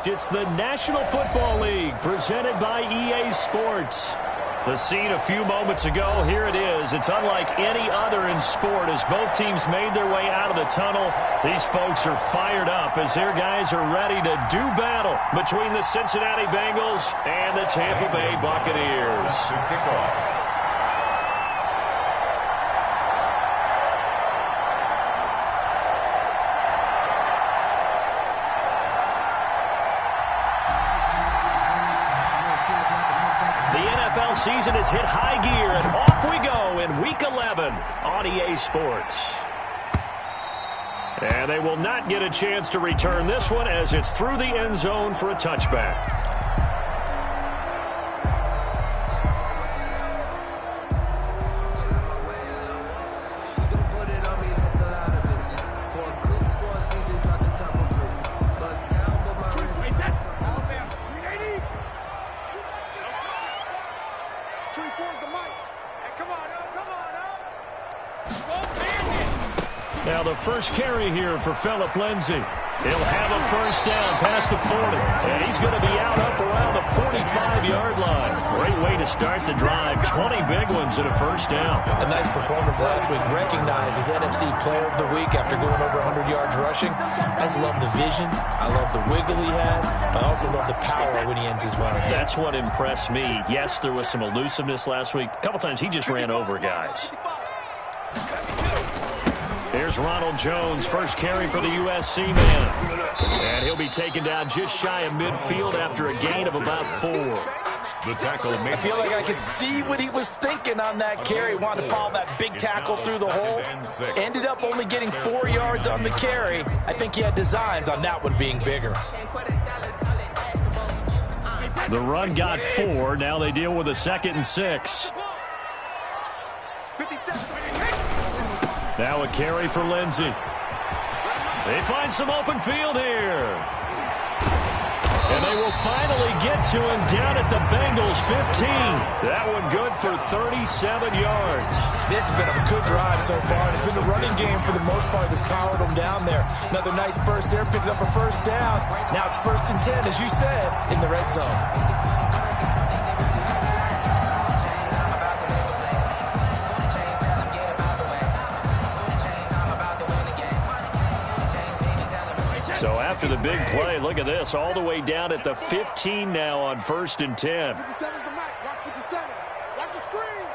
fact, it's the National Football League presented by EA Sports. The scene a few moments ago, here it is. It's unlike any other in sport as both teams made their way out of the tunnel. These folks are fired up as their guys are ready to do battle between the Cincinnati Bengals and the Tampa Bay Buccaneers. Season has hit high gear, and off we go in Week 11 on EA Sports. And they will not get a chance to return this one as it's through the end zone for a touchback. Now the first carry here for Phillip Lindsay. He'll have a first down past the 40. And he's going to be out up around the 45-yard line. Great way to start the drive. 20 big ones and a first down. A nice performance last week. Recognized as NFC Player of the Week after going over 100 yards rushing. I just love the vision. I love the wiggle he has. I also love the power when he ends his runs. That's what impressed me. Yes, there was some elusiveness last week. A couple times he just ran over guys. Here's Ronald Jones, first carry for the USC man. And he'll be taken down just shy of midfield after a gain of about 4. The tackle. I feel like I could see what he was thinking on that carry. Wanted to follow that big tackle through the hole. Ended up only getting 4 yards on the carry. I think he had designs on that one being bigger. The run got 4. Now they deal with a 2nd and 6. Now a carry for Lindsay. They find some open field here. And they will finally get to him down at the Bengals 15. That one good for 37 yards. This has been a good drive so far. It's been a running game for the most part that's powered them down there. Another nice burst there, picking up a first down. Now it's 1st and 10, as you said, in the red zone. So after the big play, look at this, all the way down at the 15 now on 1st and 10. 57's the mic. Watch 57. Watch the screen.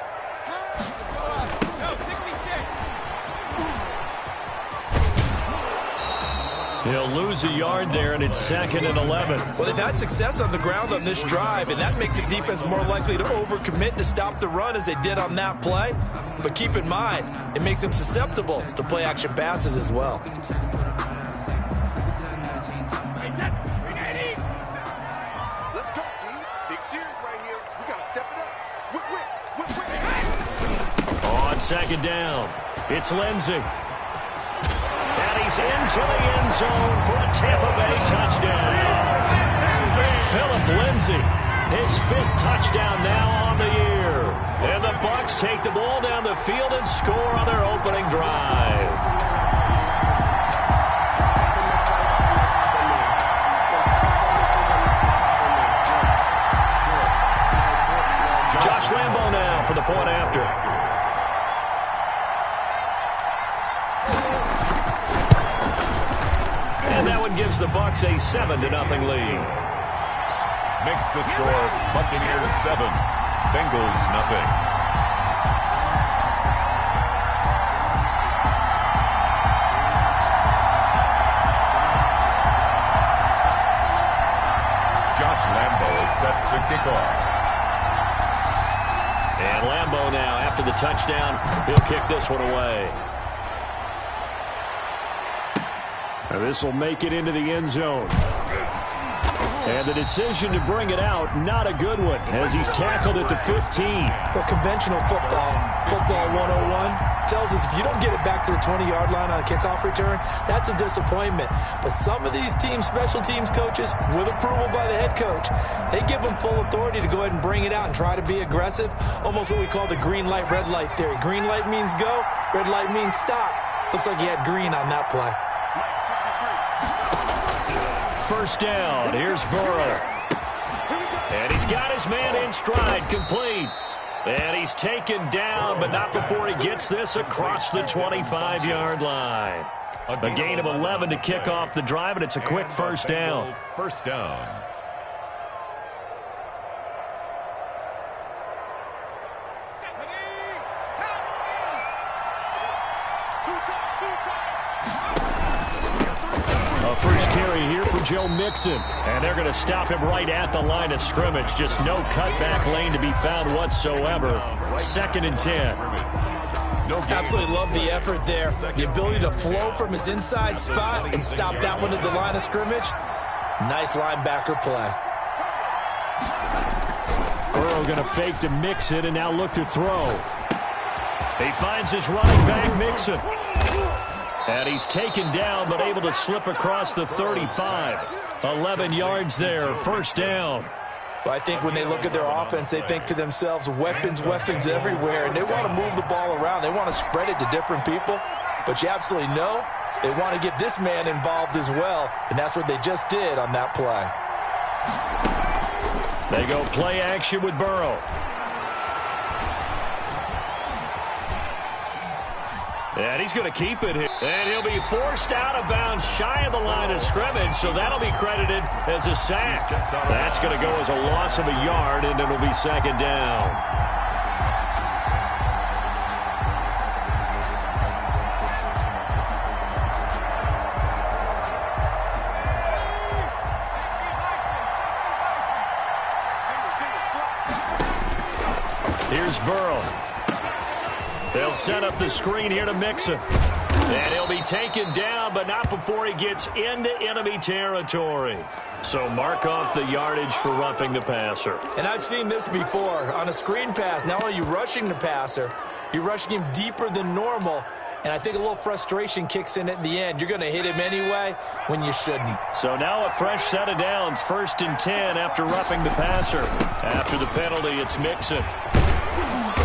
He'll lose a yard there, and it's 2nd and 11. Well, they've had success on the ground on this drive, and that makes a defense more likely to overcommit to stop the run as they did on that play. But keep in mind, it makes them susceptible to play-action passes as well. On 2nd down, it's Lindsay. And he's into the end zone for a Tampa Bay touchdown. Phillip Lindsay, his 5th touchdown now on the year. And the Bucs take the ball down the field and score on their opening drive. Josh Lambo now for the point after. And that one gives the Bucs a 7-0 lead. Makes the score Buccaneers 7, Bengals nothing. Josh Lambo is set to kick off. And Lambo now, after the touchdown, he'll kick this one away. Now this will make it into the end zone. And the decision to bring it out, not a good one, as he's tackled at the 15. Well, conventional football 101, tells us if you don't get it back to the 20-yard line on a kickoff return, that's a disappointment. But some of these teams, special teams coaches, with approval by the head coach, they give them full authority to go ahead and bring it out and try to be aggressive, almost what we call the green light, red light theory. Green light means go, red light means stop. Looks like he had green on that play. first down. Here's Burrow. And he's got his man in stride, complete. And he's taken down, but not before he gets this across the 25-yard line. A gain of 11 to kick off the drive, and it's a quick first down. First down. First carry here for Joe Mixon. And they're going to stop him right at the line of scrimmage. Just no cutback lane to be found whatsoever. 2nd and 10. Absolutely love the effort there. The ability to flow from his inside spot and stop that one at the line of scrimmage. Nice linebacker play. Burrow going to fake to Mixon and now look to throw. He finds his running back, Mixon. And he's taken down, but able to slip across the 35. 11 yards there, first down. Well, I think when they look at their offense, they think to themselves, weapons, weapons everywhere, and they want to move the ball around. They want to spread it to different people, but you absolutely know they want to get this man involved as well, and that's what they just did on that play. They go play action with Burrow. And he's going to keep it here. And he'll be forced out of bounds shy of the line of scrimmage, so that'll be credited as a sack. That's going to go as a loss of a yard, and it'll be 2nd down. Here's Burrow. They'll set up the screen here to Mixon. And he'll be taken down, but not before he gets into enemy territory. So mark off the yardage for roughing the passer. And I've seen this before. On a screen pass, not only are you rushing the passer, you're rushing him deeper than normal. And I think a little frustration kicks in at the end. You're going to hit him anyway when you shouldn't. So now a fresh set of downs. 1st and 10 after roughing the passer. After the penalty, it's Mixon.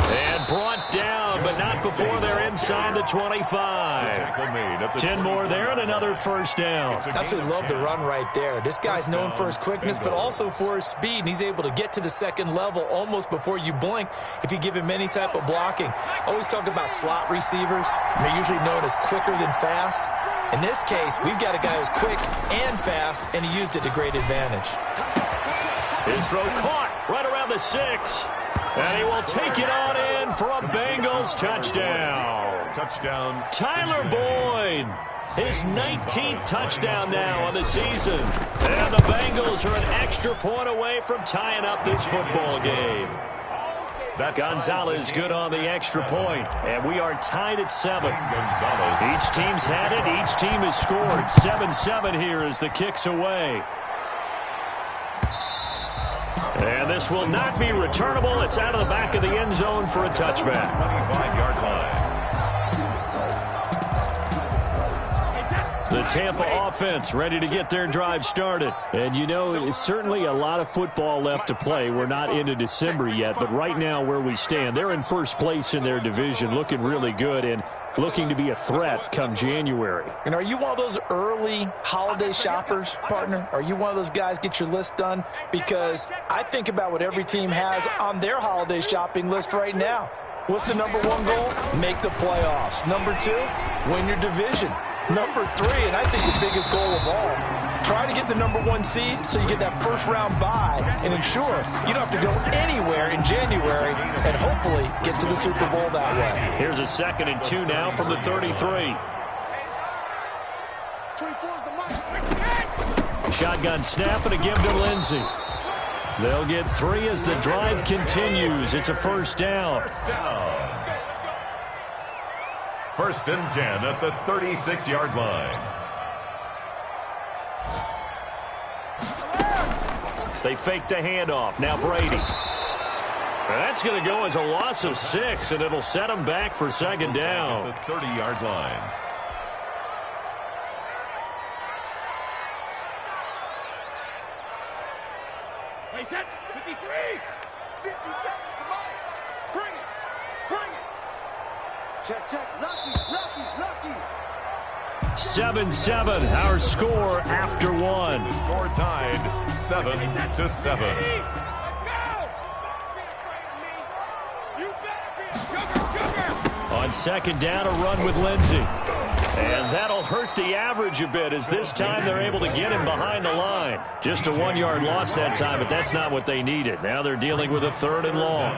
And brought down, but not before they're inside the 25. 10 more there and another first down. Absolutely love the run right there. This guy's known for his quickness, but also for his speed. And he's able to get to the second level almost before you blink if you give him any type of blocking. Always talk about slot receivers. They're usually known as quicker than fast. In this case, we've got a guy who's quick and fast, and he used it to great advantage. His throw caught right around the 6. And he will take it on in for a Bengals touchdown. Touchdown. Tyler Boyd, his 19th touchdown now on the season. And the Bengals are an extra point away from tying up this football game. Gonzalez good on the extra point, and we are tied at 7. Each team's had it. Each team has scored. 7-7 here as the kick's away. And this will not be returnable. It's out of the back of the end zone for a touchback. 25-yard line. The Tampa offense ready to get their drive started. And, you know, it's certainly a lot of football left to play. We're not into December yet, but right now where we stand, they're in first place in their division, looking really good and looking to be a threat come January. And are you one of those early holiday shoppers, partner? Are you one of those guys get your list done? Because I think about what every team has on their holiday shopping list right now. What's the number 1 goal? Make the playoffs. Number 2, win your division. Number 3, and I think the biggest goal of all, try to get the number 1 seed so you get that first-round bye and ensure you don't have to go anywhere in January and hopefully get to the Super Bowl that way. Here's a 2nd and 2 now from the 33. Shotgun snap and a give to Lindsey. They'll get 3 as the drive continues. It's a first down. First and 10 at the 36-yard line. They fake the handoff. Now Brady. That's going to go as a loss of 6, and it'll set them back for 2nd down. The 30-yard line. Hey, 10, 53. 50 seconds, come on. Bring it. Check. Lucky. 7-7, our score after one. The score tied 7-7. On second down, a run with Lindsey. And that'll hurt the average a bit as this time they're able to get him behind the line. Just a 1-yard loss that time, but that's not what they needed. Now they're dealing with a 3rd and long.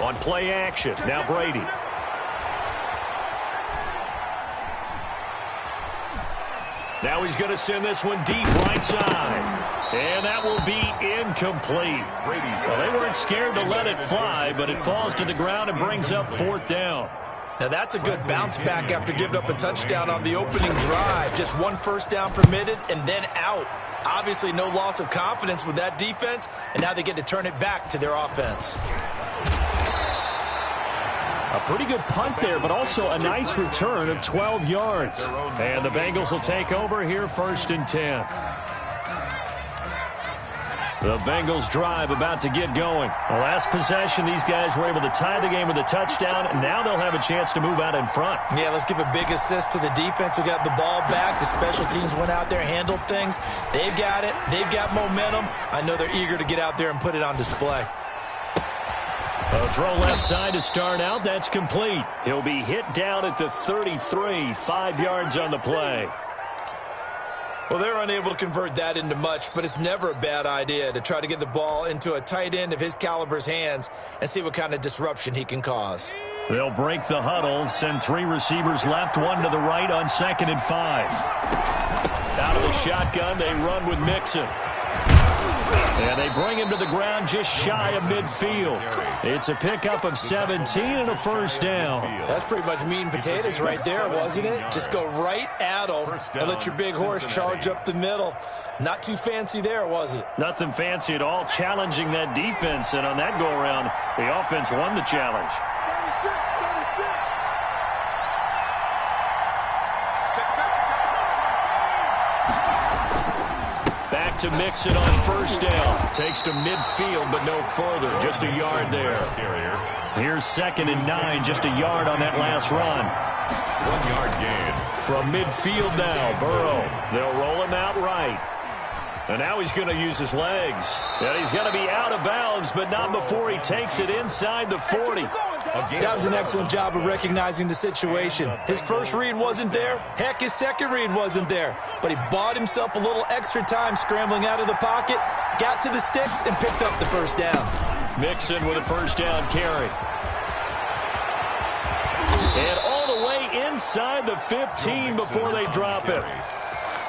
On play action, now Brady. Now he's going to send this one deep right side. And that will be incomplete. Well, they weren't scared to let it fly, but it falls to the ground and brings up 4th down. Now that's a good bounce back after giving up a touchdown on the opening drive. Just 1 first down permitted and then out. Obviously no loss of confidence with that defense, and now they get to turn it back to their offense. A pretty good punt there, but also a nice return of 12 yards. And the Bengals will take over here 1st and 10. The Bengals drive about to get going. The last possession, these guys were able to tie the game with a touchdown, and now they'll have a chance to move out in front. Yeah, let's give a big assist to the defense who got the ball back. The special teams went out there, handled things. They've got it. They've got momentum. I know they're eager to get out there and put it on display. A throw left side to start out. That's complete. He'll be hit down at the 33, 5 yards on the play. Well, they're unable to convert that into much, but it's never a bad idea to try to get the ball into a tight end of his caliber's hands and see what kind of disruption he can cause. They'll break the huddle, send 3 receivers left, 1 to the right on 2nd and 5. Out of the shotgun, they run with Mixon. And they bring him to the ground just shy of midfield. It's a pickup of 17 and a 1st down. That's pretty much meat and potatoes right there, wasn't it? Just go right at him and let your big horse charge up the middle. Not too fancy there, was it? Nothing fancy at all, challenging that defense. And on that go-around, the offense won the challenge. Back to Mixon on 1st down. Takes to midfield, but no further. Just a yard there. Here's 2nd and 9. Just a yard on that last run. 1-yard gain. From midfield now, Burrow. They'll roll him out right. And now he's going to use his legs. And he's going to be out of bounds, but not before he takes it inside the 40. That was an excellent job of recognizing the situation. His first read wasn't there. Heck, his second read wasn't there. But he bought himself a little extra time scrambling out of the pocket, got to the sticks, and picked up the 1st down. Mixon with a 1st down carry. And all the way inside the 15 before they drop it.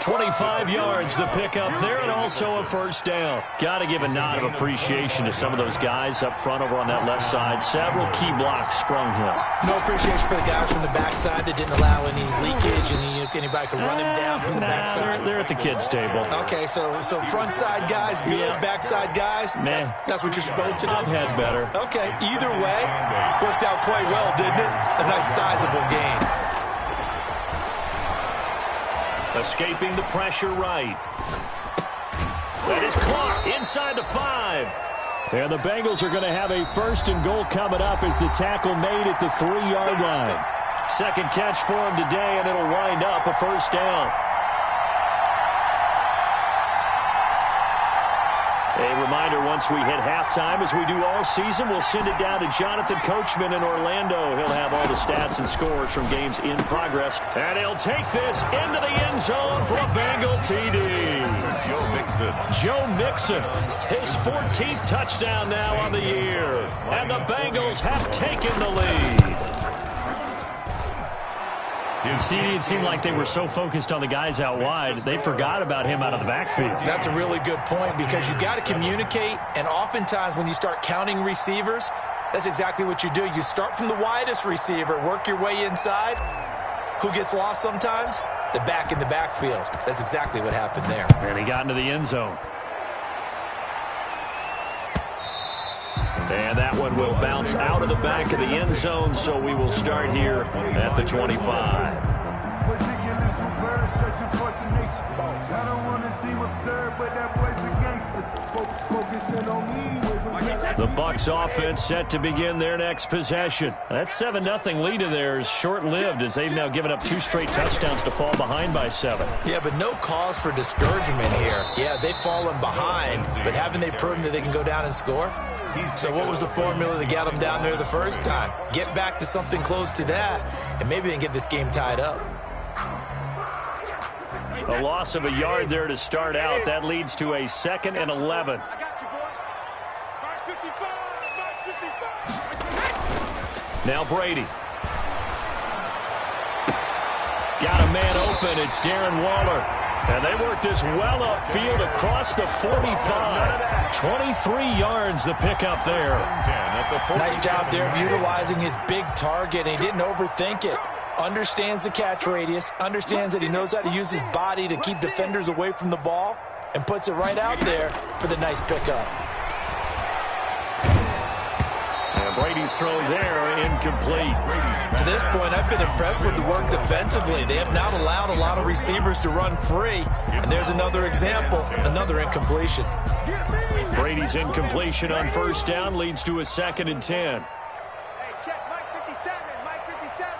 25 yards the pickup there, and also a 1st down. Got to give a nod of appreciation to some of those guys up front over on that left side. Several key blocks sprung him. No appreciation for the guys from the backside that didn't allow any leakage and anybody could run him down from the backside. They're at the kids' table. Okay, so front side guys good, backside guys, man, that's what you're supposed to do? I've had better. Okay, either way, worked out quite well, didn't it? A nice sizable gain. Escaping the pressure right. That is caught inside the 5. And the Bengals are going to have a 1st and goal coming up as the tackle made at the 3-yard line. Second catch for him today, and it'll wind up a 1st down. A reminder, once we hit halftime, as we do all season, we'll send it down to Jonathan Coachman in Orlando. He'll have all the stats and scores from games in progress. And he'll take this into the end zone for a Bengal TD. Joe Mixon. Joe Mixon, his 14th touchdown now on the year. And the Bengals have taken the lead. It seemed like they were so focused on the guys out wide, they forgot about him out of the backfield. That's a really good point because you've got to communicate, and oftentimes when you start counting receivers, that's exactly what you do. You start from the widest receiver, work your way inside. Who gets lost sometimes? The back in the backfield. That's exactly what happened there. And he got into the end zone. And that one will bounce out of the back of the end zone, so we will start here at the 25. The Bucs offense set to begin their next possession. That 7-0 lead of theirs short-lived as they've now given up 2 straight touchdowns to fall behind by 7. Yeah, but no cause for discouragement here. Yeah, they've fallen behind, but haven't they proven that they can go down and score? So what was the formula that got them down there the first time? Get back to something close to that, and maybe they can get this game tied up. A loss of a yard there to start out. That leads to a 2nd and 11. Now Brady. Got a man open. It's Darren Waller. And they work this well upfield across the 45. 23 yards the pickup there. Nice job there of utilizing his big target. He didn't overthink it. Understands the catch radius. Understands that he knows how to use his body to keep defenders away from the ball. And puts it right out there for the nice pickup. And Brady's throw there incomplete. To this point, I've been impressed with the work defensively. They have not allowed a lot of receivers to run free. And there's another example, another incompletion. Brady's incompletion on first down leads to a 2nd and 10. Hey, check Mike 57, Mike 57.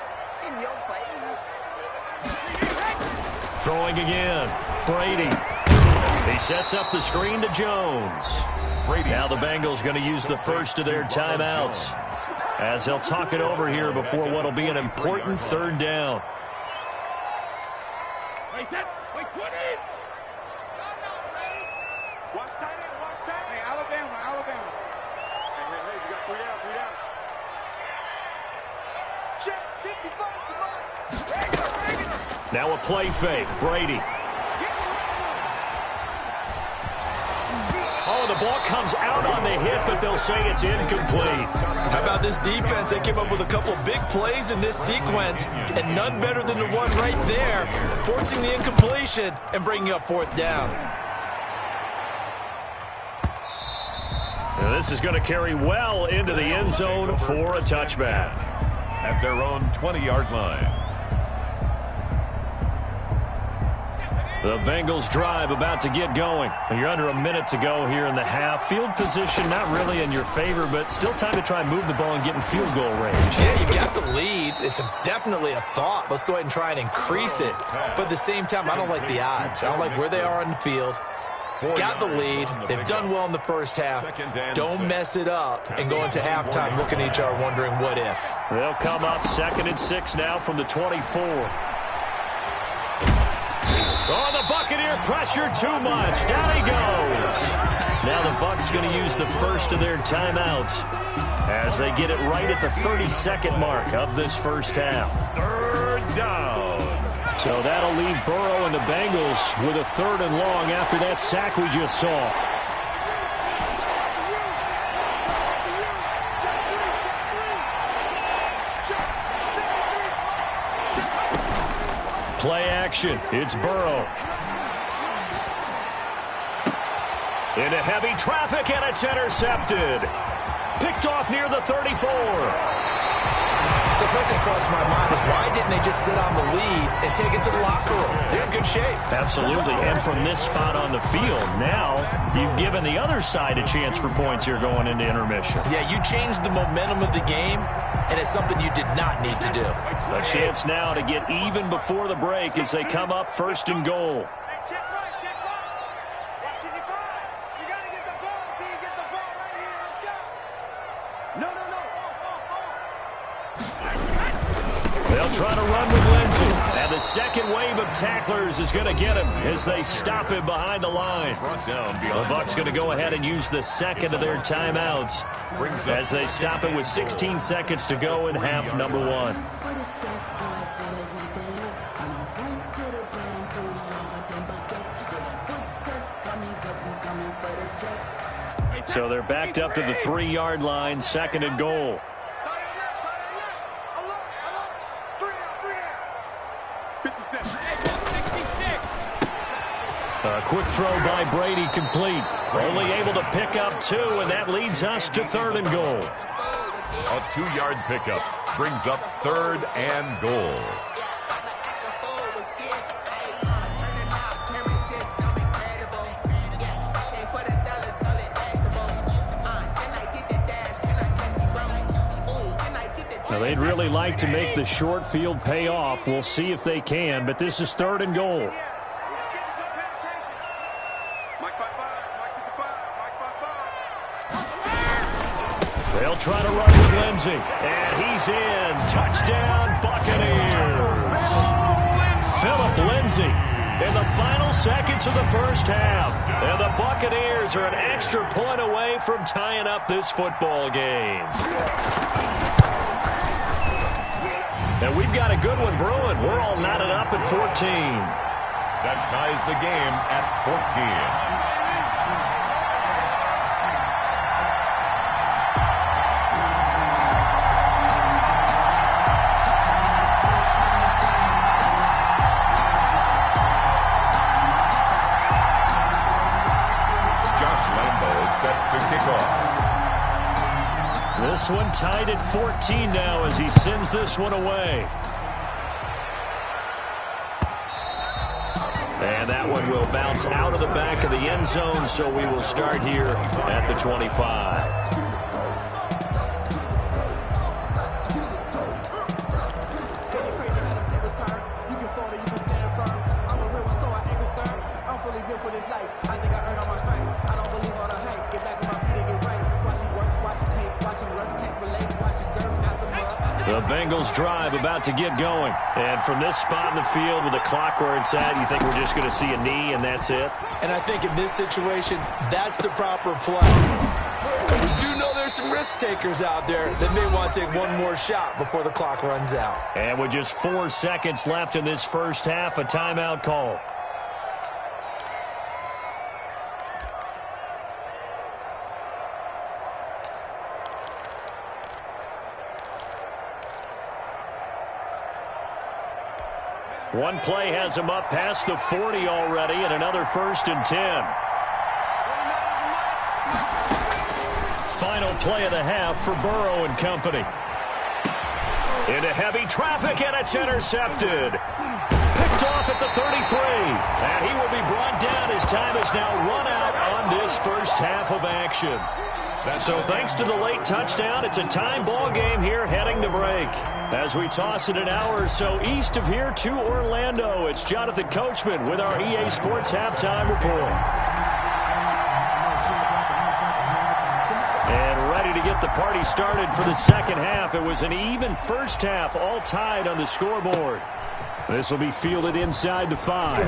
In your face. Throwing again. Brady. He sets up the screen to Jones. Now the Bengals going to use the first of their timeouts as they'll talk it over here before what will be an important 3rd down. Wait, put it. Watch tight end, watch tight end. Hey, Alabama. Hey, you got 3 down. Check, 55, come on. Now a play fake. Brady. Oh, the ball comes out on the hit, but they'll say it's incomplete. How about this defense? They came up with a couple big plays in this sequence, and none better than the one right there, forcing the incompletion and bringing up 4th down. Now this is going to carry well into the end zone for a touchback. At their own 20-yard line. The Bengals drive about to get going. You're under a minute to go here in the half. Field position not really in your favor, but still time to try and move the ball and get in field goal range. Yeah, you've got the lead. It's definitely a thought. Let's go ahead and try and increase it. But at the same time, I don't like the odds. I don't like where they are on the field. Got the lead. They've done well in the first half. Don't mess it up and go into halftime looking at each other wondering what if. They'll come up 2nd and 6 now from the 24. Oh, the Buccaneer pressure too much. Down he goes. Now the Bucs going to use the first of their timeouts as they get it right at the 32nd mark of this first half. 3rd down. So that'll leave Burrow and the Bengals with a 3rd and long after that sack we just saw. Play action. It's Burrow. Into heavy traffic, and it's intercepted. Picked off near the 34. So first thing crossed my mind is why didn't they just sit on the lead and take it to the locker room? They're in good shape. Absolutely. And from this spot on the field, now you've given the other side a chance for points here going into intermission. Yeah, you changed the momentum of the game, and it's something you did not need to do. A chance now to get even before the break as they come up 1st and goal. Check right. Watch it, you gotta get the ball until you get the ball right here. Let's go. No. They'll try to run with Lindsay. And the second wave of tacklers is going to get him as they stop him behind the line. The Bucs going to go ahead and use the 2nd of their timeouts as they stop it with 16 seconds to go in half number 1. So they're backed up to the 3-yard line, 2nd and goal. A quick throw by Brady complete. Only able to pick up 2, and that leads us to 3rd and goal. A 2-yard pickup brings up 3rd and goal. Well, they'd really like to make the short field pay off. We'll see if they can, but this is 3rd and goal. They'll try to run with Lindsay, and he's in. Touchdown, Buccaneers. Philip Lindsay in the final seconds of the first half. And the Buccaneers are an extra point away from tying up this football game. And we've got a good one brewing. We're all knotted up at 14. That ties the game at 14. Set to kick off. This one tied at 14 now as he sends this one away. And that one will bounce out of the back of the end zone, so we will start here at the 25. The Bengals drive about to get going. And from this spot in the field with the clock where it's at, you think we're just going to see a knee and that's it? And I think in this situation, that's the proper play. But we do know there's some risk takers out there that may want to take one more shot before the clock runs out. And with just 4 seconds left in this first half, a timeout call. One play has him up past the 40 already, and another 1st and 10. Final play of the half for Burrow and company. Into heavy traffic, and it's intercepted. Picked off at the 33. And he will be brought down. His time is now run out on this first half of action. So thanks to the late touchdown, it's a time ball game here heading to break. As we toss it an hour or so east of here to Orlando, it's Jonathan Coachman with our EA Sports Halftime Report. And ready to get the party started for the second half. It was an even first half, all tied on the scoreboard. This will be fielded inside the 5.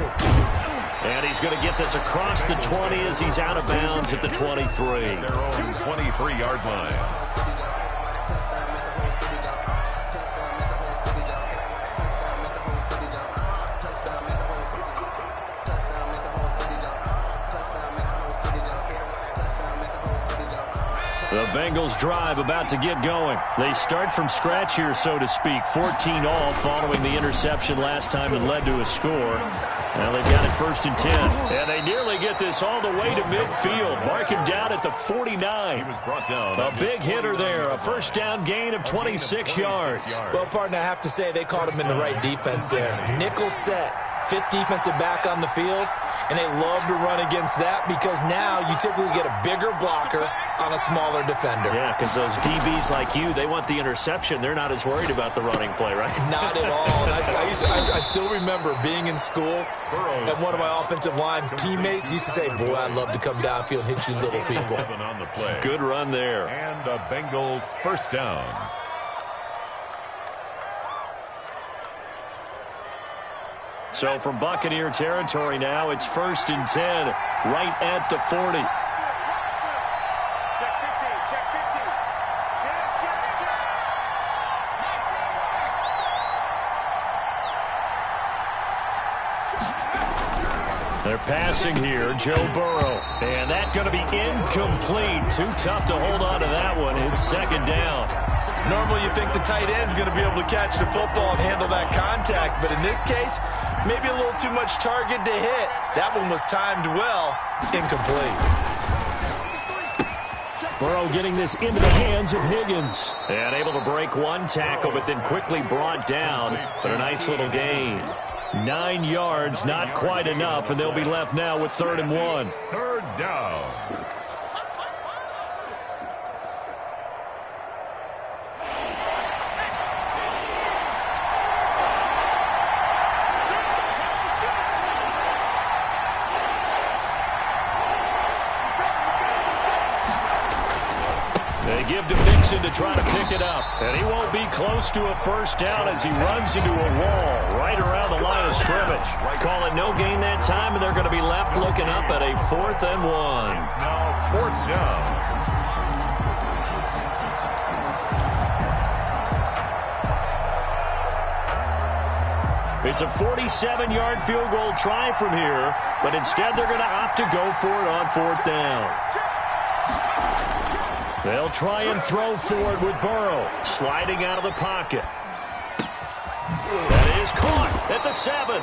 And he's going to get this across the 20 as he's out of bounds at the 23. Their own 23-yard line. The Bengals drive about to get going. They start from scratch here, so to speak. 14 all following the interception last time that led to a score. Now they've got it 1st and 10. And they nearly get this all the way to midfield. Mark him down at the 49. He was brought down. A big hitter there. A first down gain of 26 yards. Well, partner, I have to say they called him in the right defense there. Nickel set. 5th defensive back on the field. And they love to run against that because now you typically get a bigger blocker on a smaller defender. Yeah, because those DBs like you, they want the interception. They're not as worried about the running play, right? Not at all. I still remember being in school, and one of my offensive line teammates used to say, boy, I'd love to come downfield and hit you little people. On the play. Good run there. And a Bengal first down. So from Buccaneer territory now, it's 1st and 10, right at the 40. Check 50, check 50. Check. They're passing here, Joe Burrow. And that's going to be incomplete. Too tough to hold on to that one. It's 2nd down. Normally you think the tight end's going to be able to catch the football and handle that contact, but in this case, maybe a little too much target to hit. That one was timed well, incomplete. Burrow getting this into the hands of Higgins. And able to break one tackle, but then quickly brought down. But a nice little gain. 9 yards, not quite enough, and they'll be left now with 3rd and 1. 3rd down. They give to Mixon to try to pick it up. And he won't be close to a first down as he runs into a wall right around the line of scrimmage. Call it no gain that time, and they're going to be left looking up at a 4th and 1. It's now 4th down. It's a 47-yard field goal try from here, but instead they're going to opt to go for it on 4th down. They'll try and throw forward with Burrow, sliding out of the pocket. That is caught at the 7.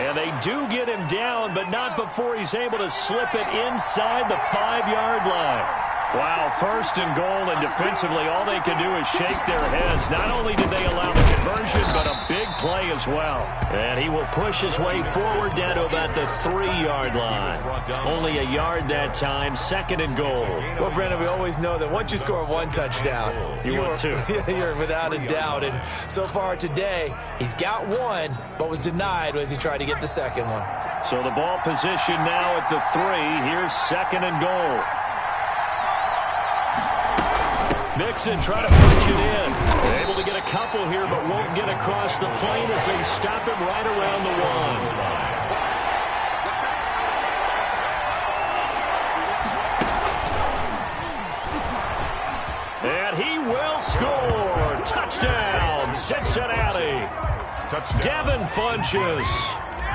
And they do get him down, but not before he's able to slip it inside the 5-yard line. Wow, 1st and goal, and defensively all they can do is shake their heads. Not only did they allow the conversion, but a big play as well. And he will push his way forward down to about the 3-yard line. Only a yard that time, 2nd and goal. Well, Brandon, we always know that once you score 1 touchdown, you want 2. You're without a doubt. And so far today, he's got 1, but was denied as he tried to get the 2nd one. So the ball position now at the 3. Here's 2nd and goal. Mixon trying to punch it in. They're able to get a couple here, but won't get across the plane as they stop him right around the 1. And he will score. Touchdown, Cincinnati. Touchdown. Devin Funchess.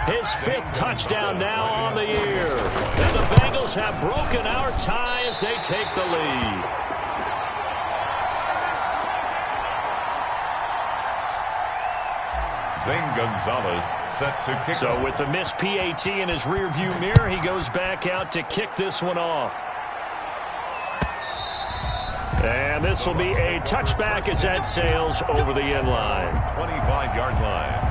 His 5th touchdown now on the year. And the Bengals have broken our tie as they take the lead. Zane Gonzalez set to kick. So with the missed PAT in his rearview mirror, he goes back out to kick this one off. And this will be a touchback as that sails over the end line. 25-yard line.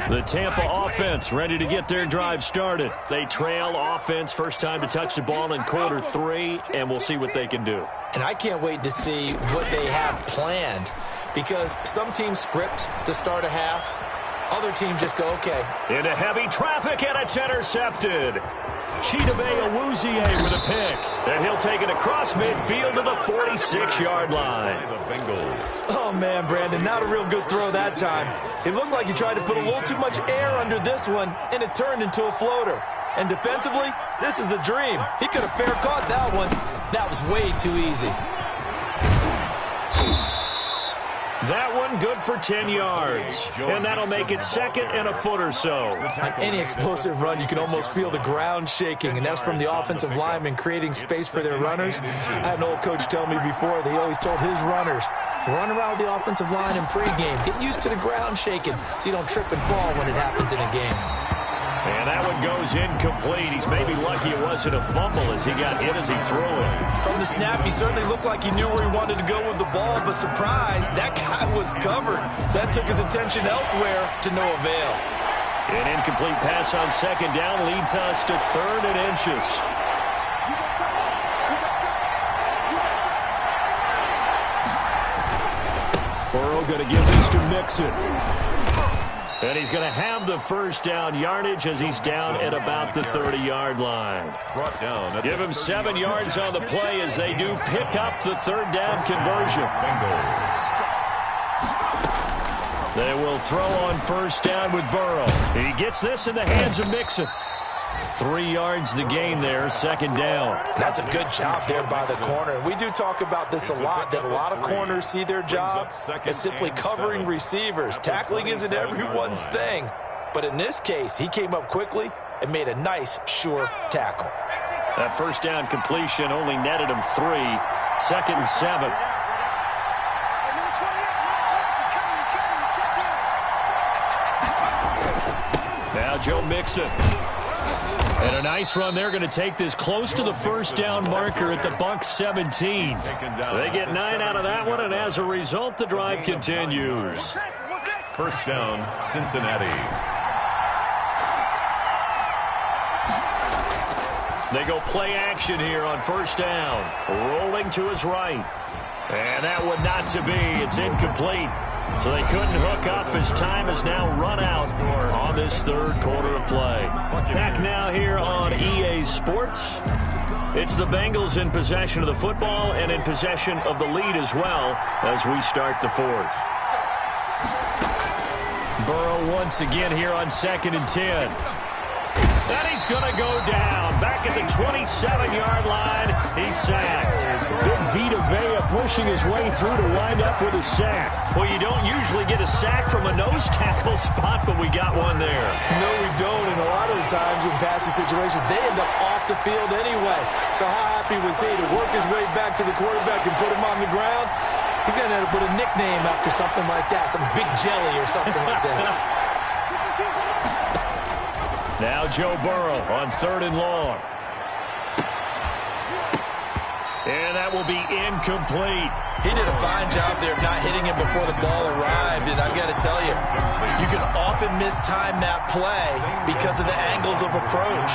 The Tampa offense ready to get their drive started. They trail offense, first time to touch the ball in quarter 3, and we'll see what they can do. And I can't wait to see what they have planned, because some teams script to start a half. Other teams just go, okay. Into heavy traffic, and it's intercepted. Chidobe Awuzie with a pick. And he'll take it across midfield to the 46-yard line. The Bengals. Oh, man, Brandon, not a real good throw that time. It looked like he tried to put a little too much air under this one, and it turned into a floater. And defensively, this is a dream. He could have fair caught that one. That was way too easy. That one good for 10 yards. And that'll make it 2nd and a foot or so. On any explosive run, you can almost feel the ground shaking, and that's from the offensive linemen creating space for their runners. I had an old coach tell me before, they always told his runners, run around the offensive line in pregame. Get used to the ground shaking so you don't trip and fall when it happens in a game. And that one goes incomplete. He's maybe lucky it wasn't a fumble as he got hit as he threw it. From the snap, he certainly looked like he knew where he wanted to go with the ball, but surprise, that guy was covered. So that took his attention elsewhere to no avail. An incomplete pass on 2nd down leads us to 3rd and inches. Burrow going to give this to Mixon. And he's going to have the first down yardage as he's down at about the 30-yard line. Brought down. Give him 7 yards on the play as they do pick up the 3rd down conversion. Bengals. They will throw on first down with Burrow. He gets this in the hands of Mixon. 3 yards the gain there, 2nd down. That's a good job there by the corner. We do talk about this a lot, that a lot of corners see their job as simply covering receivers. Tackling isn't everyone's thing. But in this case, he came up quickly and made a nice, sure tackle. That first down completion only netted him 3. 2nd and 7. Now Joe Mixon. And a nice run. They're going to take this close to the first down marker at the Bucs 17. They get 9 out of that one, and as a result, the drive continues. First down, Cincinnati. They go play action here on first down. Rolling to his right. And that one not to be. It's incomplete. So they couldn't hook up as time has now run out on this third quarter of play. Back now here on EA Sports. It's the Bengals in possession of the football and in possession of the lead as well as we start the fourth. Burrow once again here on 2nd and 10. And he's going to go down. Back at the 27-yard line, he's sacked. Big Vita Vea pushing his way through to wind up with a sack. Well, you don't usually get a sack from a nose tackle spot, but we got one there. No, we don't. And a lot of the times in passing situations, they end up off the field anyway. So how happy was he to work his way back to the quarterback and put him on the ground? He's going to have to put a nickname after something like that, some Big Jelly or something like that. Now Joe Burrow on 3rd and long. And that will be incomplete. He did a fine job there of not hitting him before the ball arrived. And I've got to tell you, you can often mistime that play because of the angles of approach.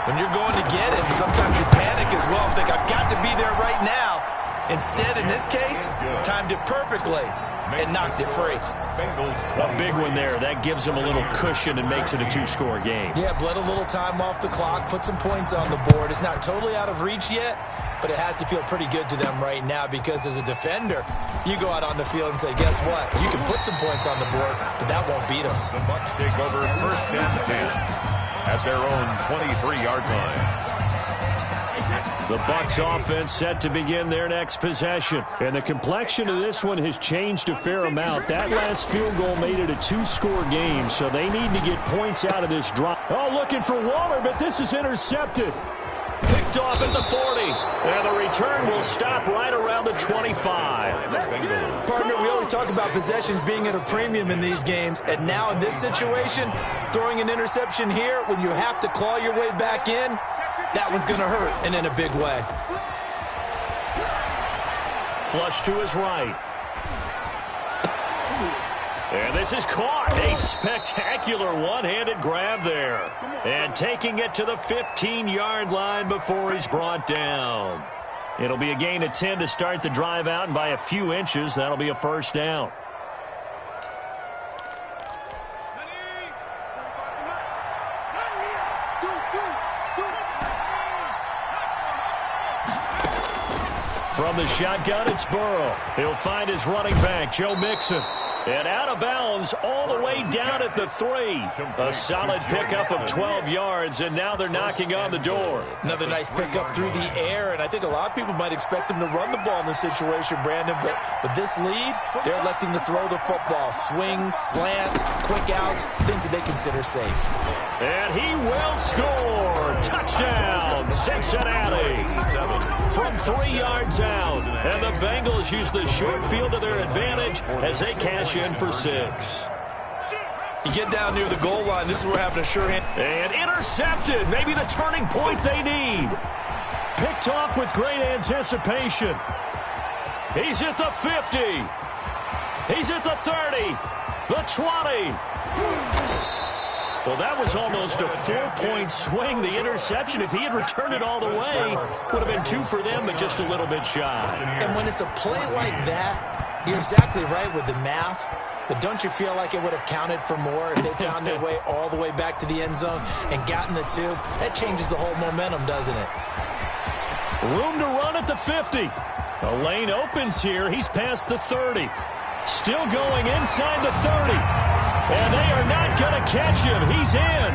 When you're going to get it, sometimes you panic as well and think, I've got to be there right now. Instead, in this case, timed it perfectly and knocked it free. A big one there. That gives him a little cushion and makes it a 2-score game. Yeah, bled a little time off the clock, put some points on the board. It's not totally out of reach yet, but it has to feel pretty good to them right now because as a defender, you go out on the field and say, guess what? You can put some points on the board, but that won't beat us. The Bucs take over 1st and 10 at their own 23-yard line. The Bucs offense set to begin their next possession. And the complexion of this one has changed a fair amount. That last field goal made it a 2-score game, so they need to get points out of this drive. Oh, looking for Waller, but this is intercepted. Picked off at the 40. And the return will stop right around the 25. Partner, we always talk about possessions being at a premium in these games. And now in this situation, throwing an interception here when you have to claw your way back in, that one's going to hurt, and in a big way. Flush to his right. And this is caught. A spectacular one-handed grab there. And taking it to the 15-yard line before he's brought down. It'll be a gain of 10 to start the drive out, and by a few inches, that'll be a 1st down. From the shotgun, it's Burrow. He'll find his running back, Joe Mixon. And out of bounds all the way down at the 3. A solid pickup of 12 yards, and now they're knocking on the door. Another nice pickup through the air, and I think a lot of people might expect them to run the ball in this situation, Brandon, but with this lead, they're electing to throw the football. Swings, slants, quick outs, things that they consider safe. And he will score. Touchdown, Cincinnati. From 3 yards out, and the Bengals use the short field to their advantage as they cash in for 6. You get down near the goal line, this is where having a sure hand. And intercepted, maybe the turning point they need. Picked off with great anticipation. He's at the 50. He's at the 30, the 20. Well, that was almost a 4-point swing. The interception, if he had returned it all the way, would have been 2 for them, but just a little bit shy. And when it's a play like that, you're exactly right with the math. But don't you feel like it would have counted for more if they found their way all the way back to the end zone and gotten the 2? That changes the whole momentum, doesn't it? Room to run at the 50. The lane opens here. He's past the 30. Still going inside the 30. And they are not going to catch him. He's in.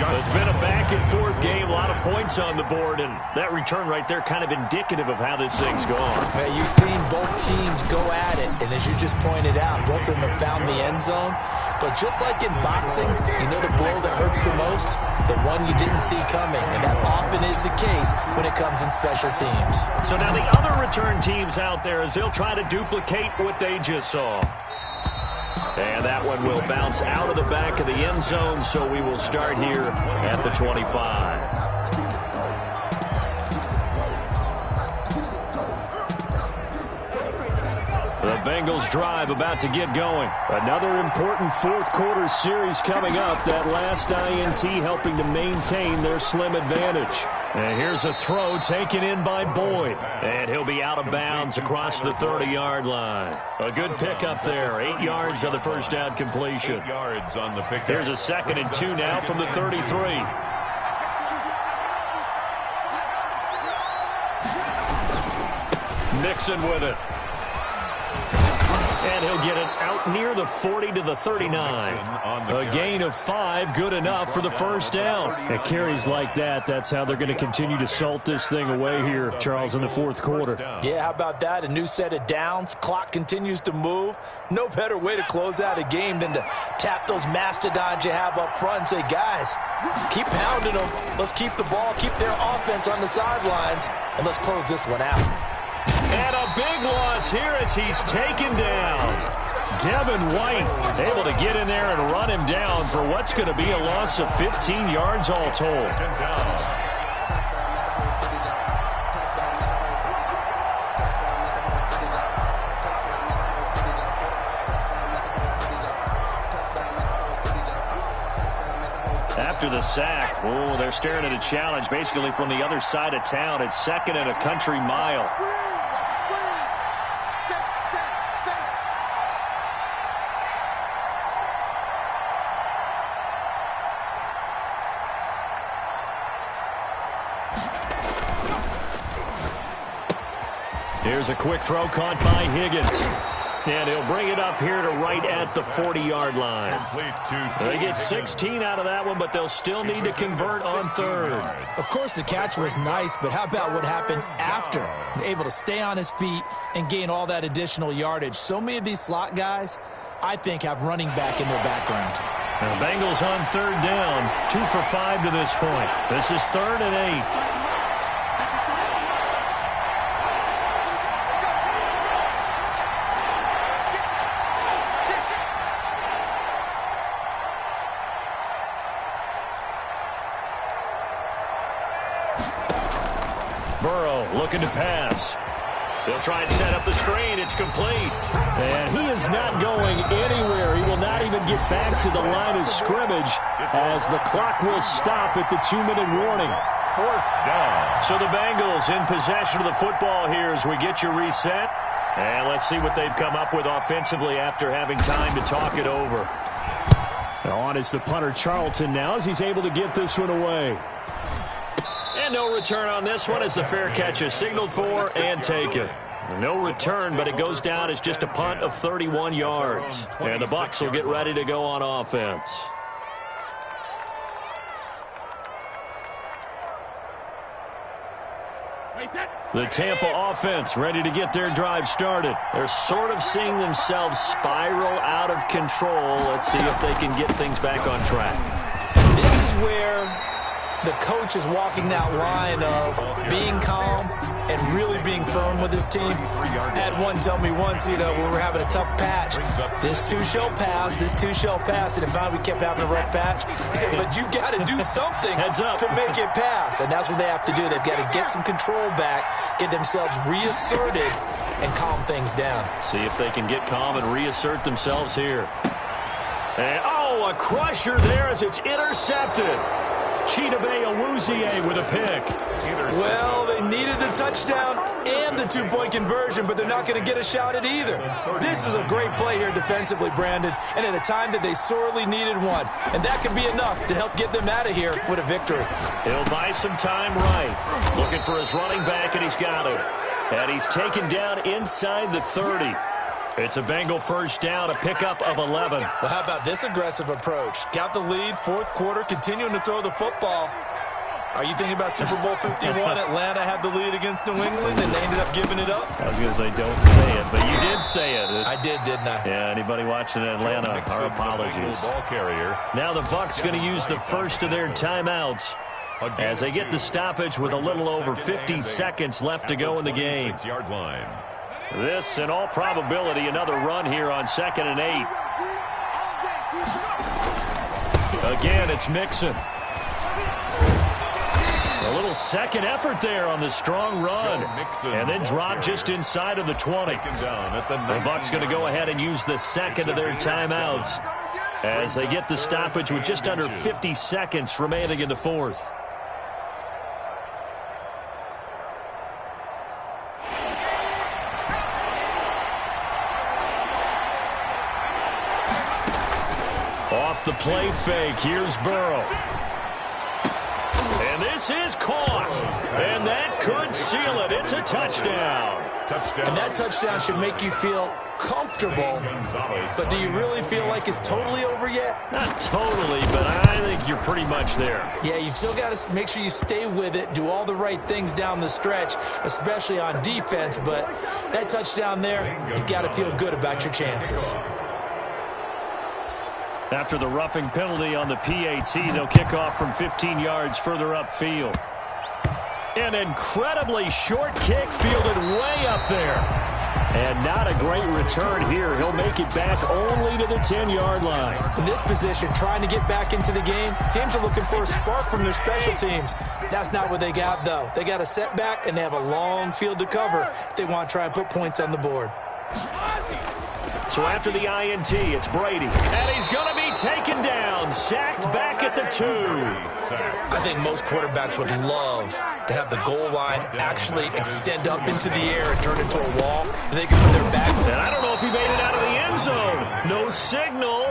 It's been a back-and-forth game, a lot of points on the board, and that return right there kind of indicative of how this thing's gone. Hey, you've seen both teams go at it, and as you just pointed out, both of them have found the end zone. But just like in boxing, you know the blow that hurts the most? The one you didn't see coming, and that often is the case when it comes in special teams. So now the other return teams out there, as they'll try to duplicate what they just saw. And that one will bounce out of the back of the end zone, so we will start here at the 25. The Bengals drive about to get going. Another important fourth quarter series coming up. That last INT helping to maintain their slim advantage. And here's a throw taken in by Boyd. And he'll be out of bounds across the 30-yard line. A good pickup there. 8 yards on the first down completion. 8 yards on the pickup. Here's a 2nd and 2 now from the 33. Mixon with it. And he'll get it out near the 40 to the 39. A gain of 5, good enough for the first down. At carries like that, that's how they're going to continue to salt this thing away here, Charles, in the fourth quarter. Yeah, how about that? A new set of downs. Clock continues to move. No better way to close out a game than to tap those mastodons you have up front and say, guys, keep pounding them. Let's keep the ball, keep their offense on the sidelines, and let's close this one out. And a big loss here as he's taken down. Devin White able to get in there and run him down for what's going to be a loss of 15 yards all told. After the sack, oh, they're staring at a challenge basically from the other side of town. It's 2nd and a country mile. Here's a quick throw caught by Higgins. And he'll bring it up here to right at the 40-yard line. They get 16 out of that one, but they'll still need to convert on 3rd. Of course, the catch was nice, but how about what happened after? Able to stay on his feet and gain all that additional yardage. So many of these slot guys, I think, have running back in their background. The Bengals on 3rd down, 2 for 5 to this point. This is 3rd and 8. Burrow looking to pass. They'll try and set up the screen. It's complete. And he is not going anywhere. He will not even get back to the line of scrimmage as the clock will stop at the 2-minute warning. 4th down. So the Bengals in possession of the football here as we get you reset. And let's see what they've come up with offensively after having time to talk it over. On is the punter Charlton now as he's able to get this one away. And no return on this one as the fair catch is signaled for and taken. No return, but it goes down as just a punt of 31 yards. And the Bucs will get ready to go on offense. The Tampa offense ready to get their drive started. They're sort of seeing themselves spiral out of control. Let's see if they can get things back on track. This is where the coach is walking that line of being calm and really being firm with his team. I had one tell me once, when we were having a tough patch, this too shall pass, this too shall pass, and finally we kept having a rough patch. He said, but you got to do something to make it pass, and that's what they have to do. They've got to get some control back, get themselves reasserted, and calm things down. See if they can get calm and reassert themselves here. And, a crusher there as it's intercepted. Chidobe Awuzie with a pick. Well, they needed the touchdown and the two-point conversion, but they're not going to get a shot at either. This is a great play here defensively, Brandon, and at a time that they sorely needed one. And that could be enough to help get them out of here with a victory. He'll buy some time right. Looking for his running back, and he's got it. And he's taken down inside the 30. It's a Bengal first down, a pickup of 11. Well, how about this aggressive approach? Got the lead, fourth quarter, continuing to throw the football. Are you thinking about Super Bowl 51? Atlanta had the lead against New England, and they ended up giving it up? I was going to say, don't say it, but you did say it. I did, didn't I? Yeah, anybody watching Atlanta, our apologies. Ball carrier. Now the Bucs going to use the first of their timeouts as they get the stoppage with a little over 50 seconds left to go in the game. 6-yard line. This, in all probability, another run here on 2nd and 8. Again, it's Mixon. A little second effort there on the strong run. And then drop just inside of the 20. The Bucs going to go ahead and use the second of their timeouts as they get the stoppage with just under 50 seconds remaining in the fourth. off the play fake. Here's Burrow. And this is caught. And that could seal it. It's a touchdown. And that touchdown should make you feel comfortable. But do you really feel like it's totally over yet? Not totally, but I think you're pretty much there. Yeah, you've still got to make sure you stay with it, do all the right things down the stretch, especially on defense. But that touchdown there, you've got to feel good about your chances. After the roughing penalty on the PAT, they'll kick off from 15 yards further upfield. An incredibly short kick fielded way up there. And not a great return here. He'll make it back only to the 10-yard line. In this position, trying to get back into the game, teams are looking for a spark from their special teams. That's not what they got, though. They got a setback, and they have a long field to cover if they want to try and put points on the board. So after the INT, it's Brady. And he's going to be taken down, sacked back at the 2. I think most quarterbacks would love to have the goal line actually extend up into the air and turn into a wall, and they can put their back. And I don't know if he made it out of the end zone. No signal.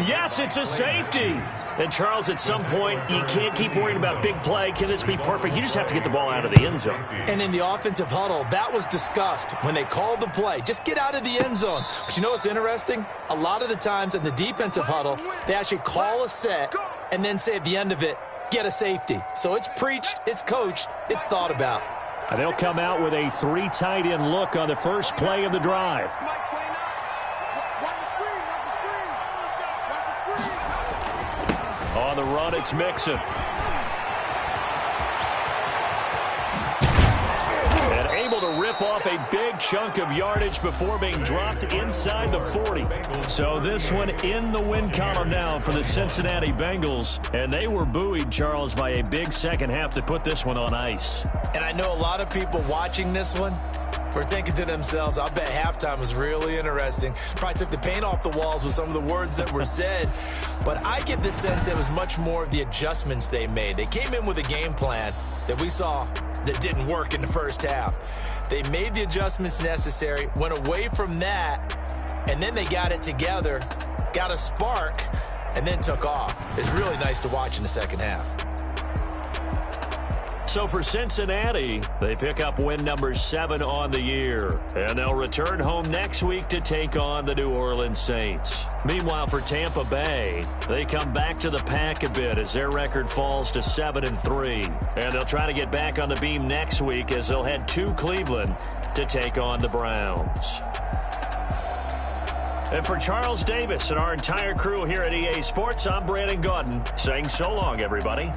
Yes, it's a safety. And, Charles, at some point, you can't keep worrying about big play. Can this be perfect? You just have to get the ball out of the end zone. And in the offensive huddle, that was discussed when they called the play. Just get out of the end zone. But you know what's interesting? A lot of the times in the defensive huddle, they actually call a set and then say at the end of it, get a safety. So it's preached, it's coached, it's thought about. And they'll come out with a 3 tight end look on the first play of the drive. On the run, it's Mixon. And able to rip off a big chunk of yardage before being dropped inside the 40. So this one in the win column now for the Cincinnati Bengals. And they were buoyed, Charles, by a big second half to put this one on ice. And I know a lot of people watching this one were thinking to themselves, I bet halftime was really interesting. Probably took the paint off the walls with some of the words that were said. But I get the sense it was much more of the adjustments they made. They came in with a game plan that we saw that didn't work in the first half. They made the adjustments necessary, went away from that, and then they got it together, got a spark, and then took off. It's really nice to watch in the second half. So for Cincinnati, they pick up win number 7 on the year. And they'll return home next week to take on the New Orleans Saints. Meanwhile, for Tampa Bay, they come back to the pack a bit as their record falls to 7-3. And they'll try to get back on the beam next week as they'll head to Cleveland to take on the Browns. And for Charles Davis and our entire crew here at EA Sports, I'm Brandon Gaudin saying so long, everybody.